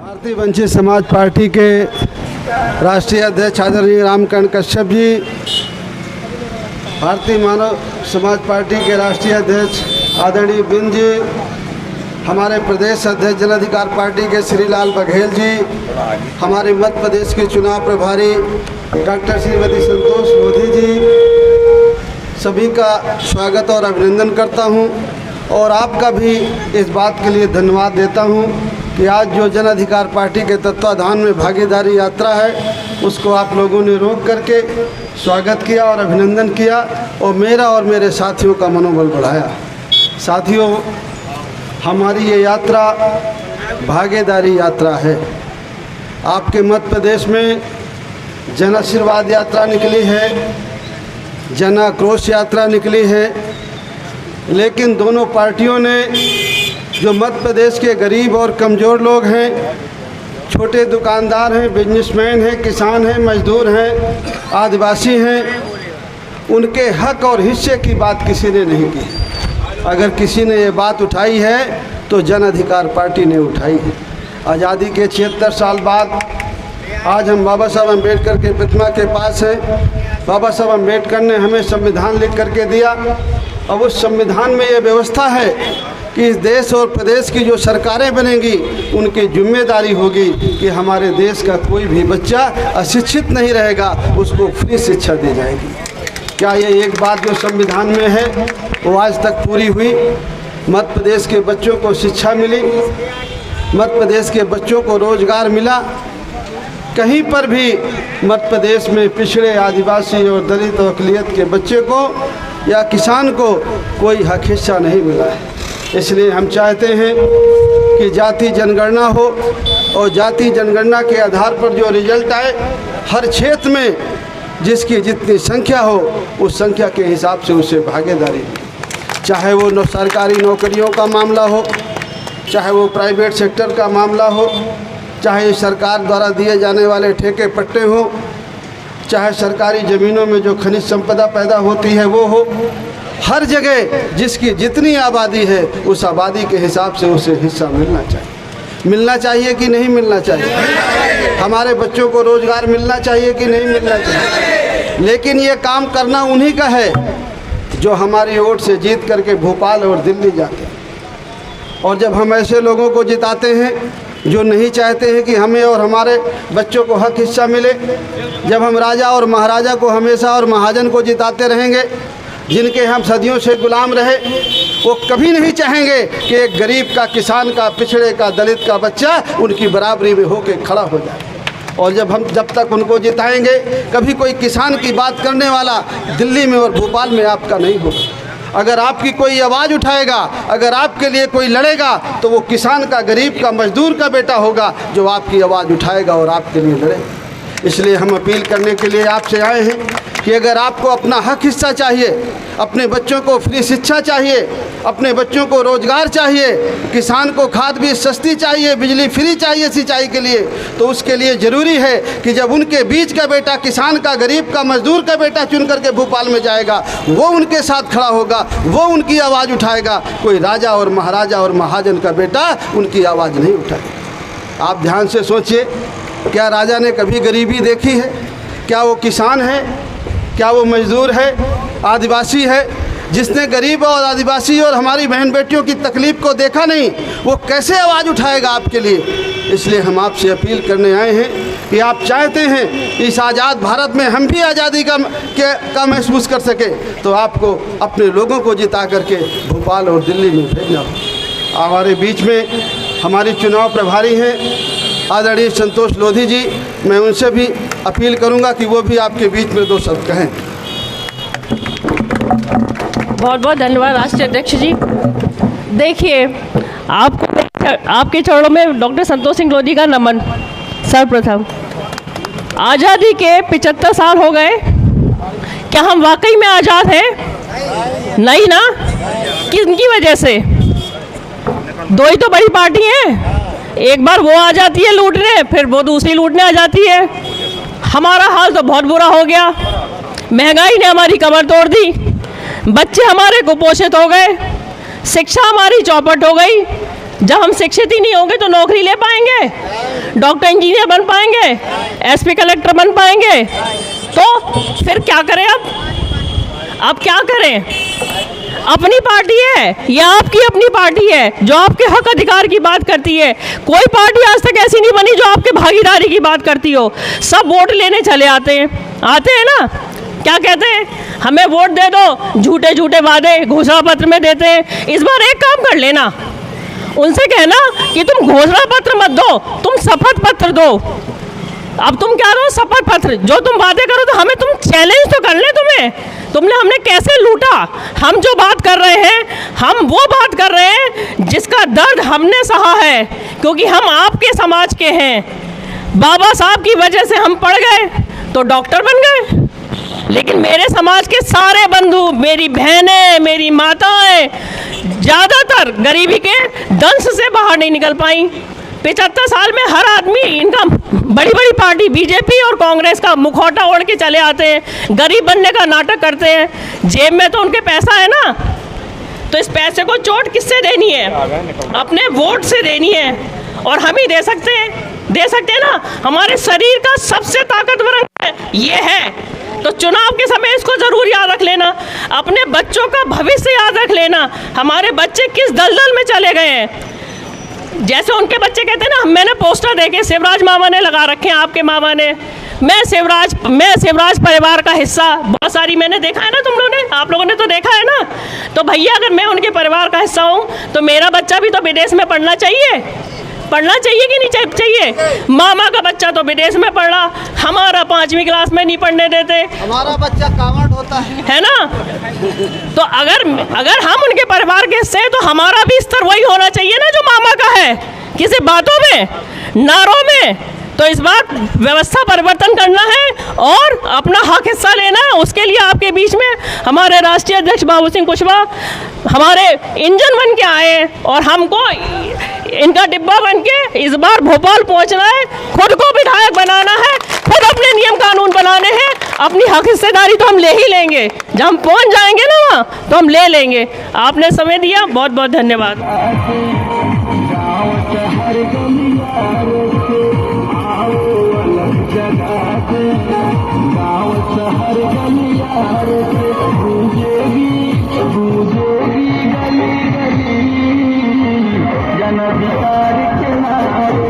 भारतीय वंचित समाज पार्टी के राष्ट्रीय अध्यक्ष आदरणीय रामकरण कश्यप जी, भारतीय मानव समाज पार्टी के राष्ट्रीय अध्यक्ष आदरणीय बिंद जी, हमारे प्रदेश अध्यक्ष जन अधिकार पार्टी के श्रीलाल बघेल जी, हमारे मध्य प्रदेश के चुनाव प्रभारी डॉक्टर श्रीमती संतोष लोधी जी, सभी का स्वागत और अभिनंदन करता हूं और आपका भी इस बात के लिए धन्यवाद देता हूं कि आज जो जन अधिकार पार्टी के तत्वाधान में भागीदारी यात्रा है उसको आप लोगों ने रोक करके स्वागत किया और अभिनंदन किया और मेरा और मेरे साथियों का मनोबल बढ़ाया। साथियों, हमारी ये यात्रा भागीदारी यात्रा है। आपके मध्य प्रदेश में जन आशीर्वाद यात्रा निकली है, जन आक्रोश यात्रा निकली है, लेकिन दोनों पार्टियों ने जो मध्य प्रदेश के गरीब और कमज़ोर लोग हैं, छोटे दुकानदार हैं, बिजनेसमैन हैं, किसान हैं, मजदूर हैं, आदिवासी हैं, उनके हक और हिस्से की बात किसी ने नहीं की। अगर किसी ने ये बात उठाई है तो जन अधिकार पार्टी ने उठाई है। आज़ादी के 76 साल बाद आज हम बाबा साहब अम्बेडकर के प्रतिमा के पास हैं। बाबा साहब अम्बेडकर ने हमें संविधान लिख करके दिया। अब उस संविधान में ये व्यवस्था है कि इस देश और प्रदेश की जो सरकारें बनेंगी उनकी जिम्मेदारी होगी कि हमारे देश का कोई भी बच्चा अशिक्षित नहीं रहेगा, उसको फ्री शिक्षा दी जाएगी। क्या ये एक बात जो संविधान में है वो आज तक पूरी हुई? मध्य प्रदेश के बच्चों को शिक्षा मिली, मध्य प्रदेश के बच्चों को रोजगार मिला। कहीं पर भी मध्य प्रदेश में पिछड़े आदिवासी और दलित और अक़लियत के बच्चे को या किसान को कोई हक हिस्सा नहीं मिला है। इसलिए हम चाहते हैं कि जाति जनगणना हो और जाति जनगणना के आधार पर जो रिजल्ट आए, हर क्षेत्र में जिसकी जितनी संख्या हो उस संख्या के हिसाब से उसे भागीदारी, चाहे वो सरकारी नौकरियों का मामला हो, चाहे वो प्राइवेट सेक्टर का मामला हो, चाहे सरकार द्वारा दिए जाने वाले ठेके पट्टे हों, चाहे सरकारी ज़मीनों में जो खनिज संपदा पैदा होती है वो हो, हर जगह जिसकी जितनी आबादी है उस आबादी के हिसाब से उसे हिस्सा मिलना चाहिए। मिलना चाहिए कि नहीं मिलना चाहिए? हमारे बच्चों को रोज़गार मिलना चाहिए कि नहीं मिलना चाहिए? लेकिन ये काम करना उन्हीं का है जो हमारी वोट से जीत करके भोपाल और दिल्ली जाते हैं। और जब हम ऐसे लोगों को जिताते हैं जो नहीं चाहते हैं कि हमें और हमारे बच्चों को हक हिस्सा मिले, जब हम राजा और महाराजा को हमेशा और महाजन को जिताते रहेंगे, जिनके हम सदियों से गुलाम रहे, वो कभी नहीं चाहेंगे कि एक गरीब का, किसान का, पिछड़े का, दलित का बच्चा उनकी बराबरी में होकर खड़ा हो जाए। और जब तक उनको जिताएंगे, कभी कोई किसान की बात करने वाला दिल्ली में और भोपाल में आपका नहीं होगा। अगर आपकी कोई आवाज़ उठाएगा, अगर आपके लिए कोई लड़ेगा, तो वो किसान का, गरीब का, मजदूर का बेटा होगा जो आपकी आवाज़ उठाएगा और आपके लिए लड़ेगा। इसलिए हम अपील करने के लिए आपसे आए हैं कि अगर आपको अपना हक हिस्सा चाहिए, अपने बच्चों को फ्री शिक्षा चाहिए, अपने बच्चों को रोज़गार चाहिए, किसान को खाद बीज सस्ती चाहिए, बिजली फ्री चाहिए सिंचाई के लिए, तो उसके लिए ज़रूरी है कि जब उनके बीच का बेटा, किसान का, गरीब का, मजदूर का बेटा चुन करके भोपाल में जाएगा, वो उनके साथ खड़ा होगा, वो उनकी आवाज़ उठाएगा। कोई राजा और महाराजा और महाजन का बेटा उनकी आवाज़ नहीं उठाएगा। आप ध्यान से सोचिए, क्या राजा ने कभी गरीबी देखी है? क्या वो किसान है? क्या वो मजदूर है, आदिवासी है? जिसने गरीब और आदिवासी और हमारी बहन बेटियों की तकलीफ़ को देखा नहीं, वो कैसे आवाज़ उठाएगा आपके लिए? इसलिए हम आपसे अपील करने आए हैं कि आप चाहते हैं इस आज़ाद भारत में हम भी आज़ादी का महसूस कर सके, तो आपको अपने लोगों को जिता करके भोपाल और दिल्ली में भेजना हो। हमारे बीच में हमारी चुनाव प्रभारी हैं आदरणीय संतोष लोधी जी, मैं उनसे भी अपील करूंगा कि वो भी आपके बीच में दो शब्द कहें। बहुत बहुत धन्यवाद राष्ट्रीय अध्यक्ष जी। देखिए, आपके चरणों में डॉक्टर संतोष सिंह लोधी का नमन। सर्वप्रथम, आज़ादी के 75 साल हो गए, क्या हम वाकई में आज़ाद हैं? नहीं ना। किनकी वजह से? दो ही तो बड़ी पार्टी हैं, एक बार वो आ जाती है लूटने, फिर वो दूसरी लूटने आ जाती है। हमारा हाल तो बहुत बुरा हो गया, महंगाई ने हमारी कमर तोड़ दी, बच्चे हमारे कुपोषित हो गए, शिक्षा हमारी चौपट हो गई, जब हम शिक्षित ही नहीं होंगे तो नौकरी ले पाएंगे, डॉक्टर इंजीनियर बन पाएंगे, एसपी कलेक्टर बन पाएंगे? तो फिर क्या करें अब क्या करें? अपनी पार्टी है, यह आपकी अपनी पार्टी है जो आपके हक अधिकार की बात करती है। कोई पार्टी आज तक ऐसी नहीं बनी जो आपके भागीदारी की बात करती हो। सब वोट लेने चले आते हैं ना, क्या कहते हैं, हमें वोट दे दो, झूठे झूठे वादे घोषणा पत्र में देते हैं। इस बार एक काम कर लेना, उनसे कहना कि तुम घोषणा पत्र मत दो, तुम शपथ पत्र दो। अब तुम क्या रहो, शपथ पत्र, जो तुम वादे करो तो हमें तुम चैलेंज तो कर ले, तुमने हमने कैसे लूटा। हम जो बात कर रहे हैं, हम वो बात कर रहे हैं जिसका दर्द हमने सहा है, क्योंकि हम आपके समाज के हैं। बाबा साहब की वजह से हम पढ़ गए तो डॉक्टर बन गए, लेकिन मेरे समाज के सारे बंधु, मेरी बहनें, मेरी माताएं ज़्यादातर गरीबी के दंश से बाहर नहीं निकल पाई। 75 साल में हर आदमी, इनका बड़ी बड़ी पार्टी बीजेपी और कांग्रेस का मुखौटा ओढ़ के चले आते हैं, गरीब बनने का नाटक करते हैं। जेब में तो उनके पैसा है ना, तो इस पैसे को चोट किससे देनी है? अपने वोट से देनी है, और हम ही दे सकते हैं ना। हमारे शरीर का सबसे ताकतवर अंग ये है, तो चुनाव के समय इसको ज़रूर याद रख लेना। अपने बच्चों का भविष्य याद रख लेना। हमारे बच्चे किस दलदल में चले गए हैं। जैसे उनके बच्चे कहते हैं ना, मैंने पोस्टर देखे, शिवराज मामा ने लगा रखे हैं, आपके मामा ने, मैं शिवराज परिवार का हिस्सा, बहुत सारी मैंने देखा है ना, तुम लोगों ने, आप लोगों ने तो देखा है ना। तो भैया, अगर मैं उनके परिवार का हिस्सा हूँ तो मेरा बच्चा भी तो विदेश में पढ़ना चाहिए कि नहीं चाहिए? मामा का बच्चा तो विदेश में पढ़ रहा, हमारा 5वीं क्लास में नहीं पढ़ने देते, हमारा बच्चा कांवड़ होता है ना। तो अगर हम उनके परिवार के हिस्से हैं तो हमारा भी स्तर वही होना चाहिए ना जो मामा का है, किसी बातों में, नारों में। तो इस बार व्यवस्था परिवर्तन करना है और अपना हक हिस्सा लेना है। उसके लिए आपके बीच में हमारे राष्ट्रीय अध्यक्ष बाबू सिंह कुशवाहा हमारे इंजन बन के आए, और हमको इनका डिब्बा बन के इस बार भोपाल पहुंचना है, खुद को विधायक बनाना है, खुद अपने नियम कानून बनाने हैं। अपनी हक हिस्सेदारी तो हम ले ही लेंगे, जब हम पहुंच जाएंगे ना वहाँ तो हम ले लेंगे। आपने समय दिया, बहुत बहुत धन्यवाद। जन अधिकार के नारे